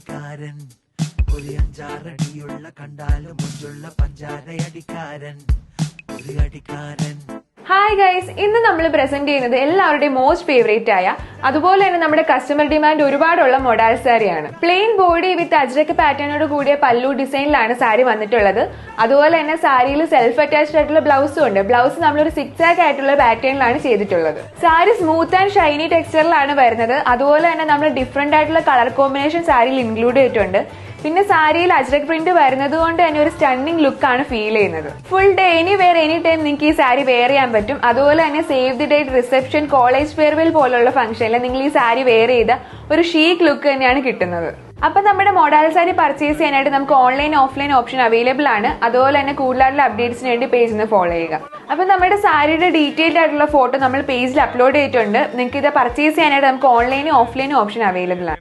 അടിക്കാരൻ ഒരു അഞ്ചാറടിയുള്ള കണ്ടാലും മുഞ്ചുള്ള പഞ്ചാരയടിക്കാരൻ ഒരു അടിക്കാരൻ. ഹായ് ഗൈസ്, ഇന്ന് നമ്മൾ പ്രസന്റ് ചെയ്യുന്നത് എല്ലാവരുടെയും മോസ്റ്റ് ഫേവറേറ്റ് ആയ അതുപോലെ തന്നെ നമ്മുടെ കസ്റ്റമർ ഡിമാൻഡ് ഒരുപാടുള്ള മൊഡാൽ സാരിയാണ്. പ്ലെയിൻ ബോഡി വിത്ത് അജ്രക്ക് പാറ്റേണോട് കൂടിയ പല്ലു ഡിസൈനിലാണ് സാരി വന്നിട്ടുള്ളത്. അതുപോലെ തന്നെ സാരിയിൽ സെൽഫ് അറ്റാച്ച്ഡ് ആയിട്ടുള്ള ബ്ലൗസും ഉണ്ട്. ബ്ലൗസ് നമ്മളൊരു സിക്സ് ആക്ക് ആയിട്ടുള്ള പാറ്റേണിലാണ് ചെയ്തിട്ടുള്ളത്. സാരി സ്മൂത്ത് ആൻഡ് ഷൈനി ടെക്സ്ചറിലാണ് വരുന്നത്. അതുപോലെ തന്നെ നമ്മൾ ഡിഫറെന്റ് ആയിട്ടുള്ള കളർ കോമ്പിനേഷൻ സാരിയിൽ ഇൻക്ലൂഡ് ചെയ്തിട്ടുണ്ട്. പിന്നെ സാരിയിൽ അജ്രക് പ്രിന്റ് വരുന്നത് കൊണ്ട് തന്നെ ഒരു സ്റ്റണ്ണിങ് ലുക്ക് ആണ് ഫീൽ ചെയ്യുന്നത്. Full day anywhere any time നിങ്ങൾക്ക് ഈ സാരി വെയർ ചെയ്യാൻ പറ്റും. അതുപോലെ തന്നെ save the date, reception, college farewell പോലുള്ള ഫംഗ്ഷനിൽ നിങ്ങൾ ഈ സാരി വെയർ ചെയ്ത ഒരു ഷീക്ക് ലുക്ക് തന്നെയാണ് കിട്ടുന്നത്. അപ്പൊ നമ്മുടെ മൊഡാൽ സാരി പർച്ചേസ് ചെയ്യാനായിട്ട് നമുക്ക് ഓൺലൈൻ ഓഫ്ലൈൻ ഓപ്ഷൻ അവൈലബിൾ ആണ്. അതുപോലെ തന്നെ കൂടുതലായിട്ടുള്ള അപ്ഡേറ്റ്സിന് വേണ്ടി പേജ് ഒന്ന് ഫോളോ ചെയ്യുക. അപ്പൊ നമ്മുടെ സാരിയുടെ ഡീറ്റെയിൽഡ് ആയിട്ടുള്ള ഫോട്ടോ നമ്മൾ പേജിൽ അപ്ലോഡ് ചെയ്തിട്ടുണ്ട്. നിങ്ങൾക്ക് ഇത് പർച്ചേസ് ചെയ്യാനായിട്ട് നമുക്ക് ഓൺലൈനും ഓഫ്ലൈനും ഓപ്ഷൻ അവൈലബിൾ ആണ്.